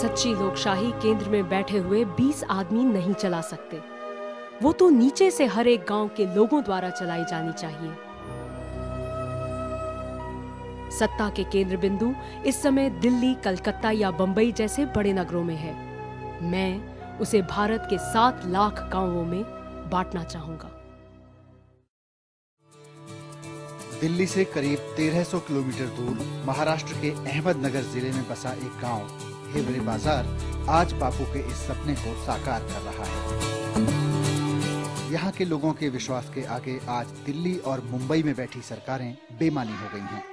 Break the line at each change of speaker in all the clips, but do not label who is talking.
सच्ची लोकशाही केंद्र में बैठे हुए 20 आदमी नहीं चला सकते। वो तो नीचे से हर एक गांव के लोगों द्वारा चलाई जानी चाहिए। सत्ता के केंद्र बिंदु इस समय दिल्ली, कलकत्ता या बंबई जैसे बड़े नगरों में है। मैं उसे भारत के 7 लाख गांवों में बांटना चाहूंगा।
दिल्ली से करीब 1300 किलोमीटर दूर महाराष्ट्र के अहमदनगर जिले में बसा एक गांव हिवरे बाजार आज बापू के इस सपने को साकार कर रहा है। यहाँ के लोगों के विश्वास के आगे आज दिल्ली और मुंबई में बैठी सरकारें बेमानी हो गई हैं।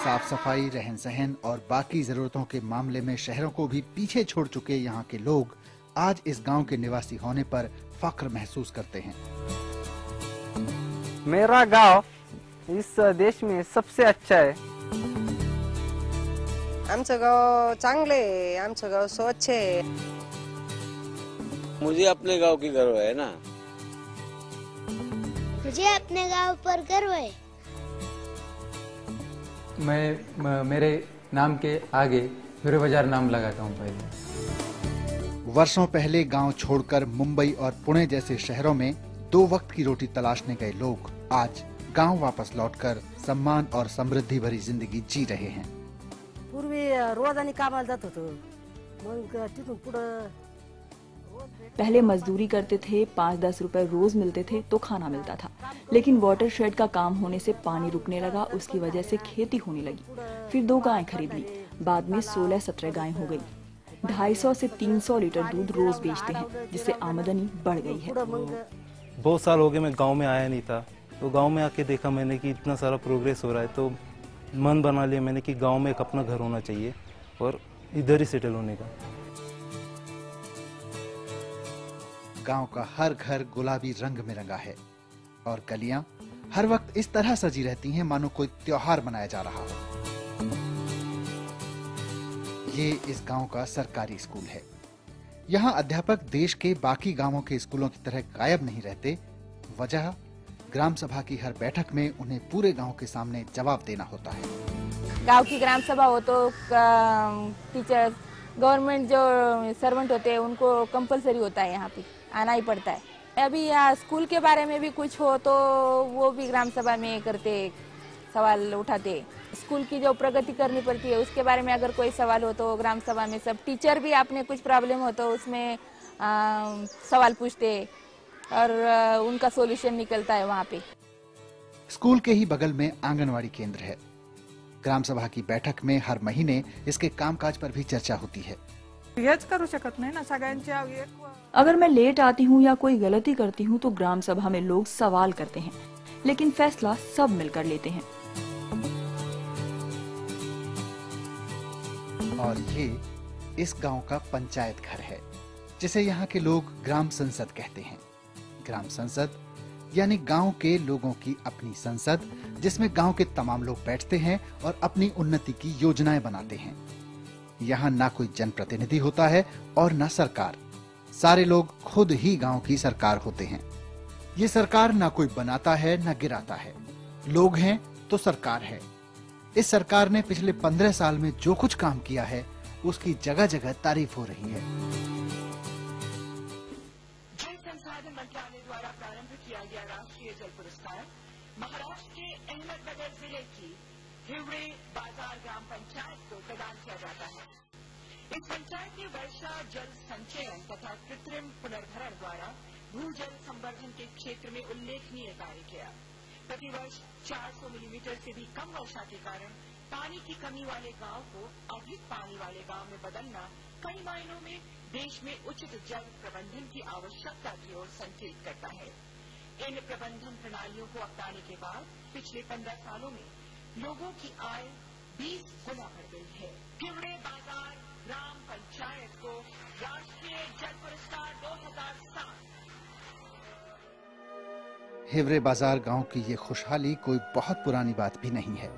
साफ सफाई, रहन सहन और बाकी जरूरतों के मामले में शहरों को भी पीछे छोड़ चुके यहाँ के लोग आज इस गांव के निवासी होने पर फख्र महसूस करते हैं।
मेरा गांव इस देश में सबसे अच्छा है।
आमचं गाव चांगले आहे, आमचं गाव स्वच्छ है।
मुझे अपने गांव की गर्व है ना।
मुझे अपने गांव पर गर्व है।
मैं मेरे नाम के आगे हिवरे बाजार नाम लगाता हूँ। पहले
वर्षों पहले गांव छोड़कर मुंबई और पुणे जैसे शहरों में 2 वक्त की रोटी तलाशने गए लोग आज गांव वापस लौटकर सम्मान और समृद्धि भरी जिंदगी जी रहे हैं।
पूर्वी रोजानी कामाला जात होतो, मग तिथून पुढं
पहले मजदूरी करते थे, 5-10 रुपए रोज मिलते थे तो खाना मिलता था। लेकिन वाटर शेड का काम होने से पानी रुकने लगा, उसकी वजह से खेती होने लगी। फिर 2 गायें खरीद ली, बाद में 16-17 गायें हो गई। 250 से 300 लीटर दूध रोज बेचते हैं, जिससे आमदनी बढ़ गई है।
बहुत साल हो गए मैं गांव में आया नहीं था, तो गांव में आके देखा मैंने कि इतना सारा प्रोग्रेस हो रहा है, तो मन बना लिया मैंने कि गांव में एक अपना घर होना चाहिए और इधर ही सेटल होने का।
गांव का हर घर गुलाबी रंग में रंगा है और गलियां हर वक्त इस तरह सजी रहती हैं मानो कोई त्योहार मनाया जा रहा हो। ये इस गांव का सरकारी स्कूल है। यहाँ अध्यापक देश के बाकी गांवों के स्कूलों की तरह गायब नहीं रहते। वजह ग्राम सभा की हर बैठक में उन्हें पूरे गांव के सामने जवाब देना होता है।
गांव की ग्राम सभा हो तो टीचर्स, गवर्नमेंट जो सर्वेंट होते हैं उनको कंपलसरी होता है, यहाँ पे आना ही पड़ता है। अभी यहाँ स्कूल के बारे में भी कुछ हो तो वो भी ग्राम सभा में करते, सवाल उठाते। स्कूल की जो प्रगति करनी पड़ती है उसके बारे में अगर कोई सवाल हो तो ग्राम सभा में सब टीचर भी आपने कुछ प्रॉब्लम हो तो उसमें सवाल पूछते और उनका सॉल्यूशन निकलता है वहाँ पे।
स्कूल के ही बगल में आंगनवाड़ी केंद्र है। ग्राम सभा की बैठक में हर महीने इसके कामकाज पर भी चर्चा होती है।
करू शकत नाही ना सगळ्यांच्या।
अगर मैं लेट आती हूँ या कोई गलती करती हूँ तो ग्राम सभा में लोग सवाल करते हैं, लेकिन फैसला सब मिलकर लेते हैं।
और ये इस गांव का पंचायत घर है, जिसे यहाँ के लोग ग्राम संसद कहते हैं। ग्राम संसद यानी गांव के लोगों की अपनी संसद, जिसमें गांव के तमाम लोग बैठते हैं और अपनी उन्नति की योजनाएं बनाते हैं। यहाँ ना कोई जनप्रतिनिधि होता है और ना सरकार। सारे लोग खुद ही गांव की सरकार होते हैं। ये सरकार ना कोई बनाता है ना गिराता है, लोग हैं तो सरकार है। इस सरकार ने पिछले 15 साल में जो कुछ काम किया है उसकी जगह जगह तारीफ हो रही है।
जल संसाधन मंत्रालय द्वारा प्रारंभ किया गया राष्ट्रीय जल पुरस्कार महाराष्ट्र के अहमदनगर जिले की हिवरे बाजार ग्राम पंचायत को प्रदान किया जाता है। इस पंचायत ने वर्षा जल संचयन तथा कृत्रिम पुनर्भरण द्वारा भूजल संवर्धन के क्षेत्र में उल्लेखनीय कार्य किया। प्रतिवर्ष 400 मिलीमीटर से भी कम वर्षा के कारण पानी की कमी वाले गांव को अधिक पानी वाले गांव में बदलना कई मायनों में देश में उचित जल प्रबंधन की आवश्यकता की ओर संकेत करता है। इन प्रबंधन प्रणालियों को अपनाने के बाद पिछले 15 सालों में लोगों की आय 20 गुना बढ़ गई है। हिवरे बाजार ग्राम पंचायत को राष्ट्रीय जल पुरस्कार 2007।
हिवरे बाजार गांव की ये खुशहाली कोई बहुत पुरानी बात भी नहीं है।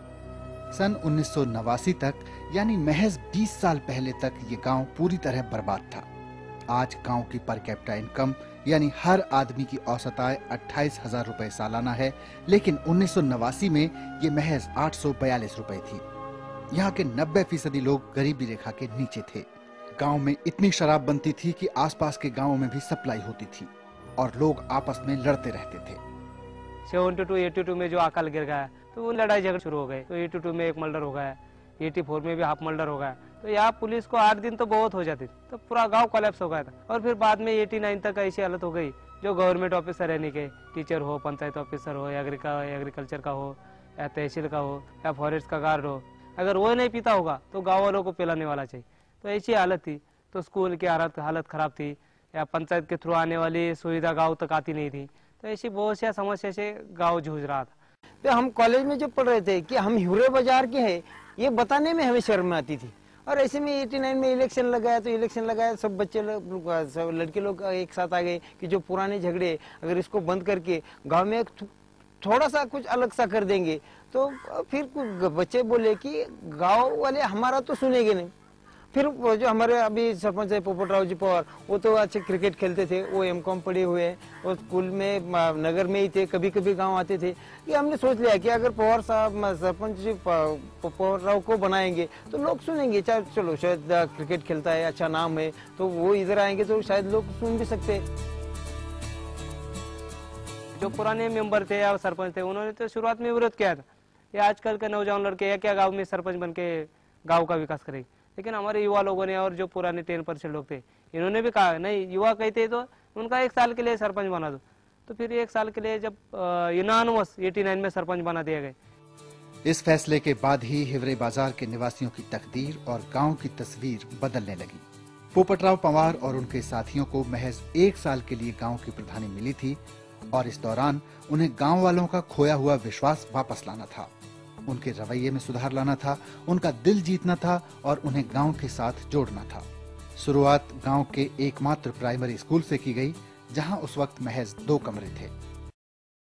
सन 1989 तक यानी महज 20 साल पहले तक ये गांव पूरी तरह बर्बाद था। आज गांव की पर कैपिटा इनकम यानी हर आदमी की औसत आय 28,000 रुपए सालाना है, लेकिन 1989 में ये महज 842 रुपए थी। यहाँ के 90% लोग गरीबी रेखा के नीचे थे। गांव में इतनी शराब बनती थी कि आसपास के गांवों में भी सप्लाई होती थी और लोग आपस में लड़ते रहते थे।
72, 82 में जो अकाल गिर गया तो वो लड़ाई झगड़े शुरू हो गए। तो 82 में एक मर्डर हो गया, 84 में भी हाफ मर्डर हो गया। तो यहाँ पुलिस को 8 दिन तो बहुत हो जाती, तो पूरा गांव कोलैप्स हो गया था। और फिर बाद में 89 तक ऐसी हालत हो गई, जो गवर्नमेंट ऑफिसर रहने के, टीचर हो, पंचायत ऑफिसर हो, एग्रीकल्चर का हो, या तहसील का हो, या फॉरेस्ट का गार्ड हो, अगर वो नहीं पीता होगा तो गाँव वालों को पिलाने वाला चाहिए। तो ऐसी हालत थी। तो स्कूल की हालत खराब थी, या पंचायत के थ्रू आने वाली सुविधा गाँव तक आती नहीं थी। तो ऐसी बहुत सी समस्या से गाँव जूझ रहा था।
तो हम कॉलेज में जो पढ़ रहे थे कि हम हिवरे बाजार के हैं, ये बताने में हमें शर्म आती थी। और ऐसे में 89 में इलेक्शन लगाया, सब बच्चे सब लड़के लोग एक साथ आ गए कि जो पुराने झगड़े अगर इसको बंद करके गांव में थोड़ा सा कुछ अलग सा कर देंगे, तो फिर कुछ बच्चे बोले कि गांव वाले हमारा तो सुनेंगे नहीं। फिर वो जो हमारे अभी सरपंच है पोपटराव जी पवार, वो तो अच्छे क्रिकेट खेलते थे, वो एमकॉम पढ़े हुए हैं, वो स्कूल में नगर में ही थे, कभी कभी गांव आते थे। कि हमने सोच लिया कि अगर पवार साहब सरपंच जी पोपटराव को बनाएंगे तो लोग सुनेंगे। चाहे चलो शायद क्रिकेट खेलता है, अच्छा नाम है, तो वो इधर आएंगे तो शायद लोग सुन भी सकते हैं।
जो पुराने मेंबर थे या सरपंच थे, उन्होंने तो शुरुआत में विरोध किया था, ये आजकल के नौजवान लड़के या क्या गाँव में सरपंच बन के गाँव का विकास करेंगे। लेकिन हमारे युवा लोगों ने और जो पुराने 10% लोग थे, इन्होंने भी कहा नहीं, युवा कहते तो उनका 1 साल के लिए सरपंच बना दो। तो फिर 1 साल के लिए जब यूनानिमस 89 में सरपंच बना दिया गया।
इस फैसले के बाद ही हिवरे बाजार के निवासियों की तकदीर और गांव की तस्वीर बदलने लगी। पोपटराव पंवार और उनके साथियों को महज 1 साल के लिए गांव की प्रधानी मिली थी और इस दौरान उन्हें गांव वालों का खोया हुआ विश्वास वापस लाना था, उनके रवैये में सुधार लाना था, उनका दिल जीतना था और उन्हें गांव के साथ जोड़ना था। शुरुआत गांव के एकमात्र प्राइमरी स्कूल से की गई, जहां उस वक्त महज 2 कमरे थे।